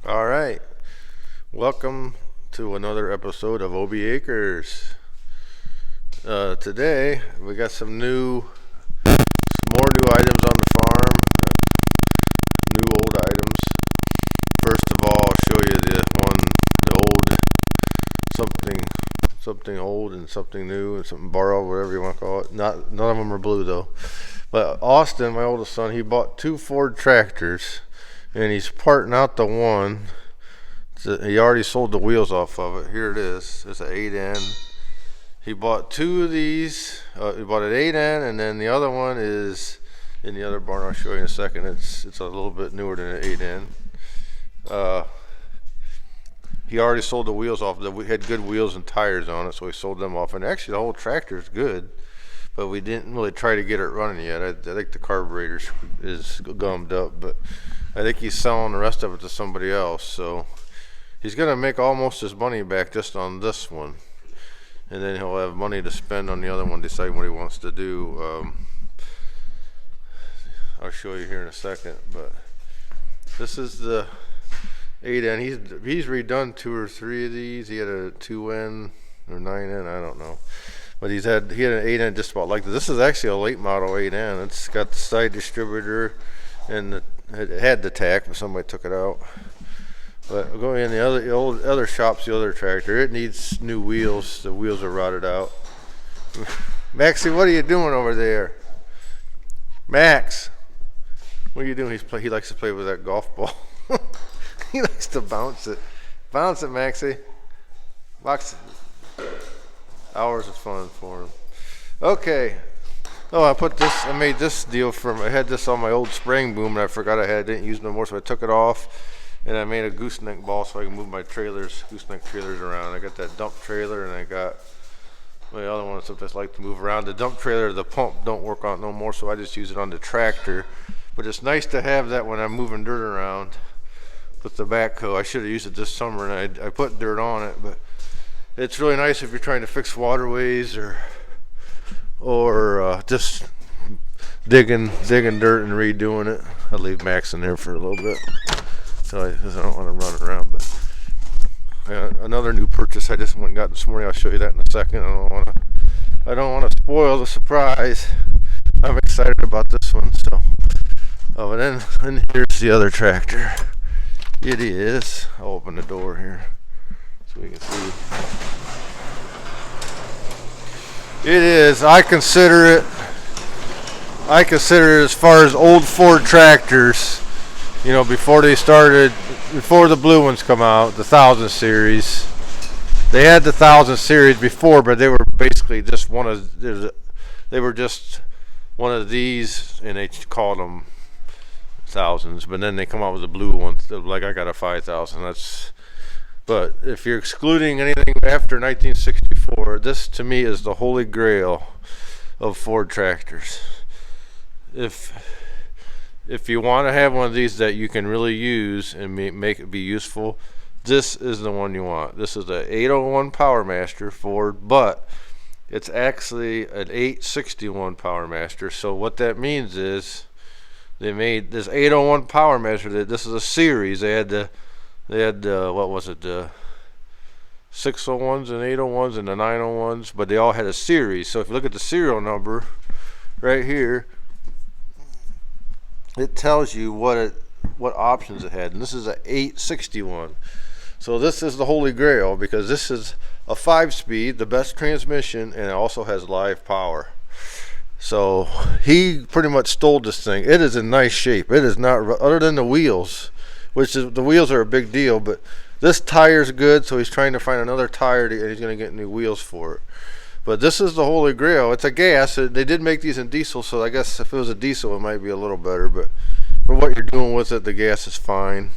All right. Welcome to another episode of OB Acres. Today we got some more new items on the farm. New old items. First of all, I'll show you the old something old and something new and something borrowed, whatever you want to call it. None of them are blue though. But Austin, my oldest son, he bought two Ford tractors, and he's parting out the one. He already sold the wheels off of it. Here it is. It's an 8N. He bought two of these. He bought an 8N, and then the other one is in the other barn. I'll show you in a second. It's a little bit newer than an 8N. He already sold the wheels off. We had good wheels and tires on it, so he sold them off. And actually, the whole tractor is good, but we didn't really try to get it running yet. I think the carburetor is gummed up, but I think he's selling the rest of it to somebody else. So he's going to make almost his money back just on this one. And then he'll have money to spend on the other one, decide what he wants to do. I'll show you here in a second. But this is the 8N. He's redone two or three of these. He had a 2N or 9N, I don't know. But he had an 8N just about like this. This is actually a late model 8N. It's got the side distributor, and it had the tack, but somebody took it out. But going in the other shops, the other tractor, it needs new wheels. The wheels are rotted out. Maxie, what are you doing over there? Max, what are you doing? He likes to play with that golf ball. He likes to bounce it. Bounce it, Maxie. Box it. Hours of fun for him. Okay. Oh, I made this deal I had this on my old spraying boom, and I forgot I didn't use it no more, so I took it off. And I made a gooseneck ball so I can move my gooseneck trailers around. I got that dump trailer, and I got my other one sometimes I like to move around. The dump trailer, the pump don't work on it no more, so I just use it on the tractor. But it's nice to have that when I'm moving dirt around with the backhoe. I should have used it this summer, and I put dirt on it. But it's really nice if you're trying to fix waterways or just digging dirt and redoing it. I'll leave Max in there for a little bit. Because I don't want to run around. But another new purchase I just went and got this morning. I'll show you that in a second. I don't want to spoil the surprise. I'm excited about this one. So, and then here's the other tractor. It is. I'll open the door here so we can see. It is. I consider it as far as old Ford tractors. You know, before the blue ones come out, the 1000 series. They had the 1000 series before, but they were basically just one of these, and they called them thousands. But then they come out with the blue ones. Like I got a 5000. But if you're excluding anything after 1964, this to me is the holy grail of Ford tractors. If you want to have one of these that you can really use and make it be useful, this is the one you want. This is a 801 Power Master Ford, but it's actually an 861 Power Master. So what that means is they made this 801 Power Master. This is a series. They had what was it? The 601s and 801s and the 901s, but they all had a series. So if you look at the serial number right here, it tells you what options it had, and this is a 861. So this is the holy grail because this is a 5-speed, the best transmission, and it also has live power. So he pretty much stole this thing. It is in nice shape. It is not, other than the wheels, the wheels are a big deal, but this tire's good, so he's trying to find another tire and he's going to get new wheels for it. But this is the holy grail. It's a gas. They did make these in diesel, so I guess if it was a diesel, it might be a little better. But for what you're doing with it, the gas is fine.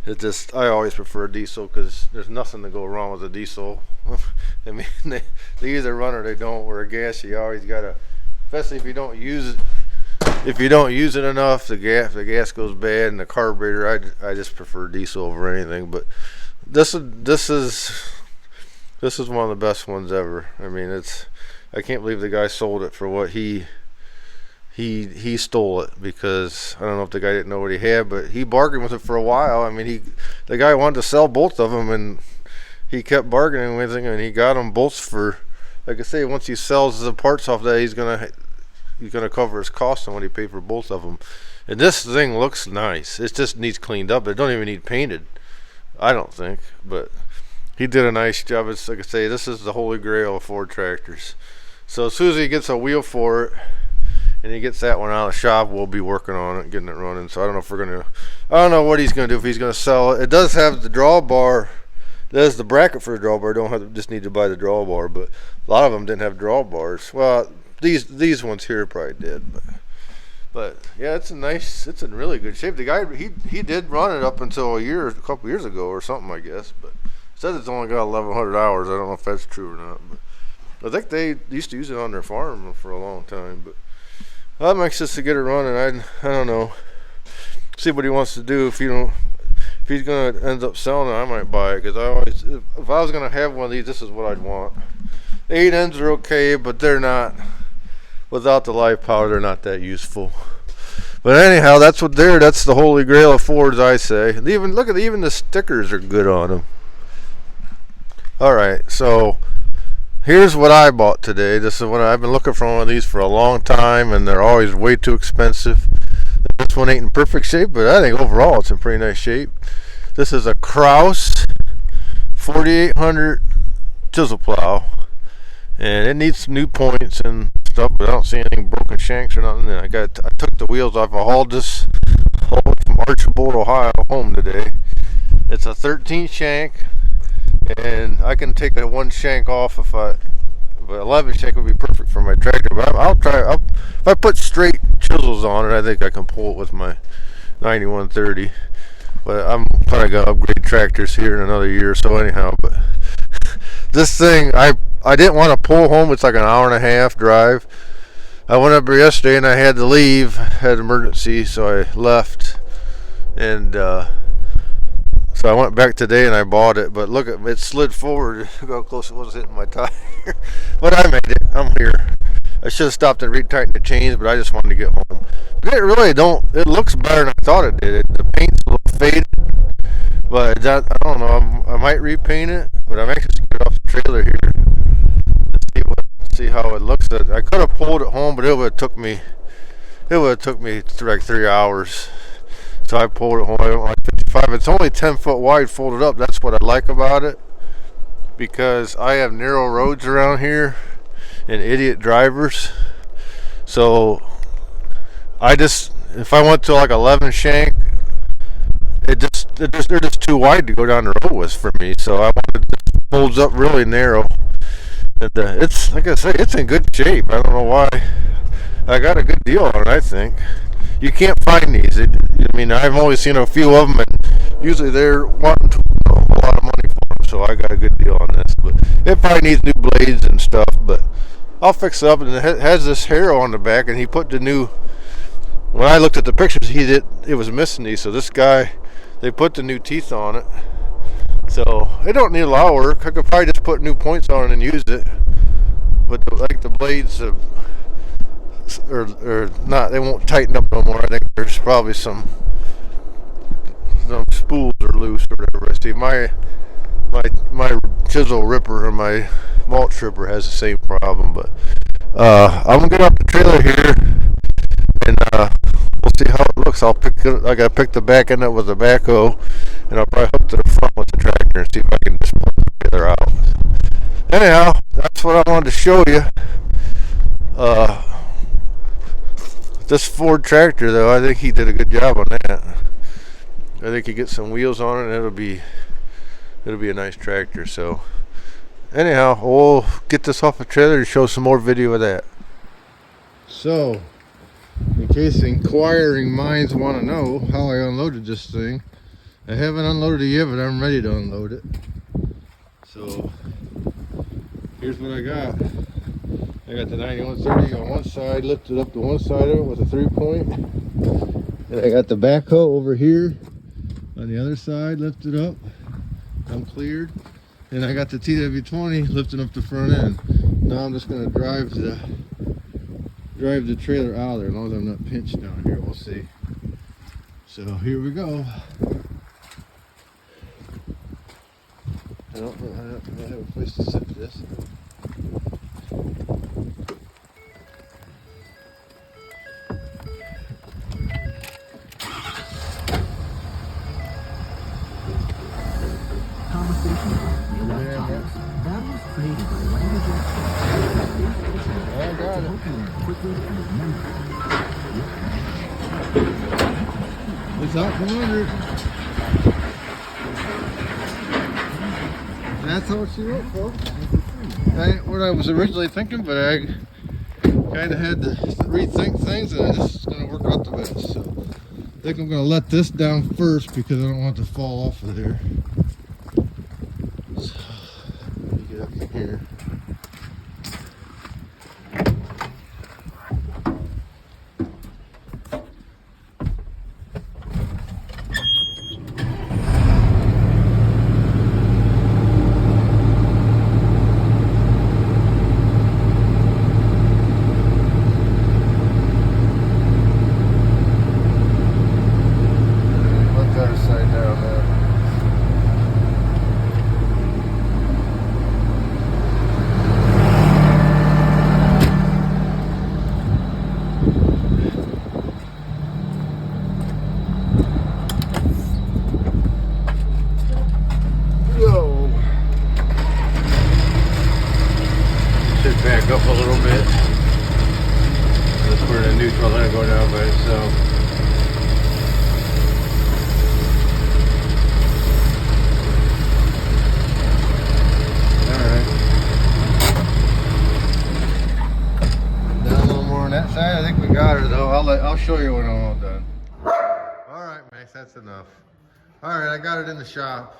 I always prefer a diesel because there's nothing to go wrong with a diesel. I mean, they either run or they don't. Where a gas, you always gotta, especially if you don't use it. If you don't use it enough, the gas goes bad, and the carburetor. I just prefer diesel over anything. But this is one of the best ones ever. I mean, I can't believe the guy sold it for what he he stole it, because I don't know if the guy didn't know what he had, but he bargained with it for a while. I mean, the guy wanted to sell both of them, and he kept bargaining with him, and he got them both for, like I say, once he sells the parts off that, he's gonna cover his costs on what he paid for both of them. And this thing looks nice. It just needs cleaned up. It don't even need painted, I don't think. But he did a nice job. It's like I say, this is the holy grail of Ford tractors. So as soon as he gets a wheel for it, and he gets that one out of the shop, we'll be working on it, getting it running. So I don't know if I don't know what he's gonna do, if he's gonna sell it. It does have the drawbar. There's the bracket for the drawbar. Don't have to, just need to buy the drawbar, but a lot of them didn't have drawbars. Well, these ones here probably did, but yeah, it's in really good shape. The guy he did run it up until a couple years ago or something, I guess, but said it's only got 1,100 hours. I don't know if that's true or not, but I think they used to use it on their farm for a long time. But well, that makes sense to get it running. I don't know. See what he wants to do. If he's gonna end up selling it, I might buy it, because if I was gonna have one of these, this is what I'd want. The 8 ends are okay, but they're not. Without the live power, they're not that useful. But anyhow, that's the holy grail of Fords, I say. And even the stickers are good on them. All right, so here's what I bought today. This is what I've been looking for, one of these for a long time, and they're always way too expensive. This one ain't in perfect shape, but I think overall it's in pretty nice shape. This is a Kraus 4800 chisel plow, and it needs some new points and stuff, but I don't see anything broken shanks or nothing. And I took the wheels off. I hauled this from Archibald, Ohio home today. It's a 13 shank, and I can take that one shank off but 11 shank would be perfect for my tractor. But I'll try. If I put straight chisels on it, I think I can pull it with my 9130. But I'm probably gonna upgrade tractors here in another year or so anyhow. But this thing, I didn't want to pull home. It's like an hour and a half drive. I went up there yesterday and I had to leave. Had an emergency, so I left. And so I went back today and I bought it. But look, it slid forward. Look how close it was hitting my tire. But I made it. I'm here. I should have stopped and retightened the chains, but I just wanted to get home. But it really don't. It looks better than I thought it did. The paint's a little faded, but I don't know. I might repaint it, but I'm anxious to get it off the trailer here. See how it looks. I could have pulled it home, but it would have took me like 3 hours. So I pulled it home. I went like 55. It's only 10 foot wide folded up. That's what I like about it, because I have narrow roads around here and idiot drivers. So if I went to like 11 shank, they're just too wide to go down the road with for me. So I wanted it folds up really narrow. And it's, like I say, it's in good shape. I don't know why. I got a good deal on it, I think. You can't find these. I mean, I've only seen a few of them, and usually they're wanting a lot of money for them. So I got a good deal on this. But it probably needs new blades and stuff. But I'll fix it up. And it has this harrow on the back, and he put the new. When I looked at the pictures, it was missing these. So this guy, they put the new teeth on it. So it don't need a lot of work. I could probably just put new points on it and use it. But the blades or not, they won't tighten up no more. I think there's probably some spools are loose or whatever. I see my chisel ripper or my mulch ripper has the same problem. But I'm gonna get off the trailer here and we'll see how it looks. I gotta pick the back end up with the backhoe, and I'll probably hook to the front with the tractor and see if I can just pull the trailer out. Anyhow, that's what I wanted to show you. This Ford tractor, though, I think he did a good job on that. I think he gets some wheels on it, and it'll be a nice tractor. So anyhow, we'll get this off the trailer and show some more video of that. So, in case inquiring minds want to know how I unloaded this thing, I haven't unloaded it yet, but I'm ready to unload it. So here's what I got. I got the 9130 on one side, lifted up to one side of it with a 3-point. And I got the backhoe over here on the other side, lifted up. I'm cleared. And I got the TW20 lifting up the front end. Now I'm just going to drive the drive the trailer out of there as long as I'm not pinched down here. We'll see. So here we go. I don't know I have a place to sit this. Battles created by languages I got it. quickly and remember. It's out from under. That's how she wrote, folks. What I was originally thinking, but I kind of had to rethink things, and this is going to work out the best. So I think I'm going to let this down first because I don't want it to fall off of there. So let me get up in here. Back up a little bit. Just we're in a neutral, let it go down by itself. Alright. Down a little more on that side. I think we got her though. I'll show you when I'm all done. Alright, Max, that's enough. Alright, I got it in the shop.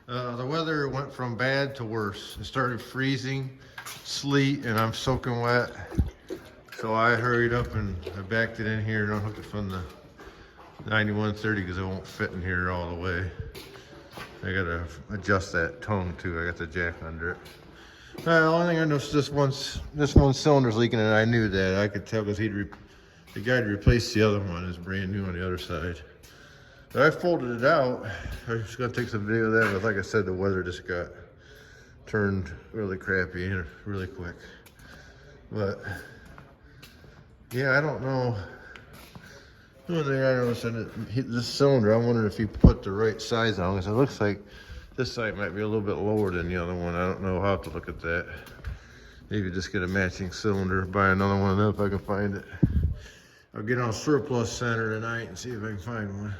The weather went from bad to worse. It started freezing, sleet, and I'm soaking wet. So I hurried up and I backed it in here and unhooked it from the 9130 because it won't fit in here all the way. I gotta adjust that tongue too. I got the jack under it. The only thing I noticed, this one cylinder's leaking, and I knew that. I could tell because the guy replaced the other one. It's brand new on the other side. But I folded it out. I was gonna take some video of that, but like I said, the weather just got turned really crappy and really quick. But yeah, I don't know. The one thing I noticed in this cylinder, I wondered if he put the right size on, because it looks like this side might be a little bit lower than the other one. I don't know. I'll have to look at that. Maybe just get a matching cylinder, buy another one of them if I can find it. I'll get on Surplus Center tonight and see if I can find one.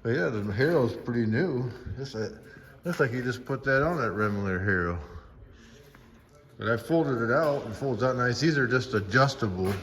But yeah, the Harrow's pretty new. Looks like he just put that on that Remler Harrow. But I folded it out. It folds out nice. These are just adjustable.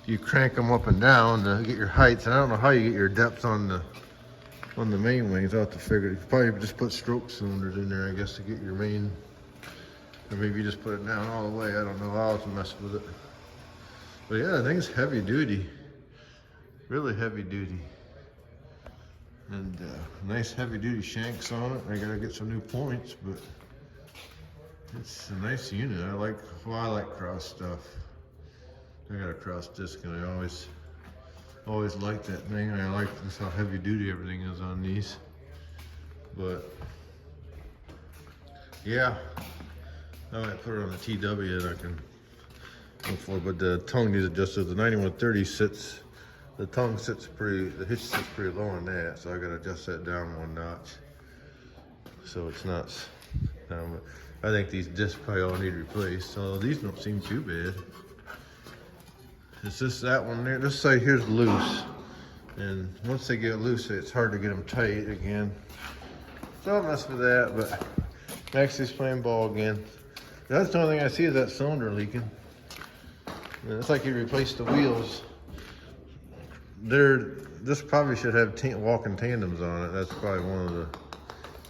You crank them up and down to get your heights. And I don't know how you get your depth on the main wings. I'll have to figure it. You probably just put stroke cylinders in there, I guess, to get your main. Or maybe you just put it down all the way. I don't know how to mess with it. But yeah, the thing's heavy duty. Really heavy duty. And nice heavy duty shanks on it. I gotta get some new points, but it's a nice unit. I like Kraus stuff. I got a Kraus disc, and I always liked that thing. And I like this how heavy duty everything is on these. But yeah, I might put it on the TW and I can go for it. But the tongue needs adjusted. The 9130 sits. The tongue sits the hitch sits pretty low on that, so I gotta adjust that down one notch. So it's not down, but I think these discs probably all need replaced. So these don't seem too bad. It's just that one there. This side here's loose. And once they get loose, it's hard to get them tight again. So I'll mess with that, but Maxie's playing ball again. That's the only thing I see is that cylinder leaking. And it's like he replaced the wheels. This probably should have walking tandems on it. That's probably one of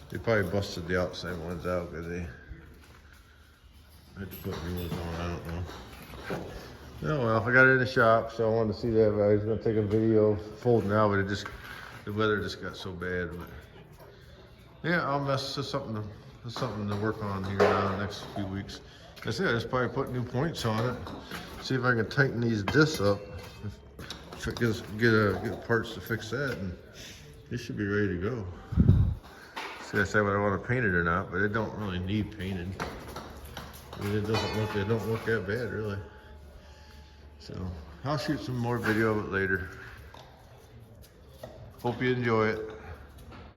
they probably busted the outside ones out because they had to put new ones on. I don't know. Oh well, I got it in the shop, so I wanted to see that. But I was gonna take a video of folding out, but the weather just got so bad. But yeah, I'll mess with something to work on here now in the next few weeks. I said I just probably put new points on it. See if I can tighten these discs up. If it get parts to fix that, and it should be ready to go. See, I said whether I want to paint it or not, but it don't really need painted. I mean, they don't look that bad really. So I'll shoot some more video of it later. Hope you enjoy it.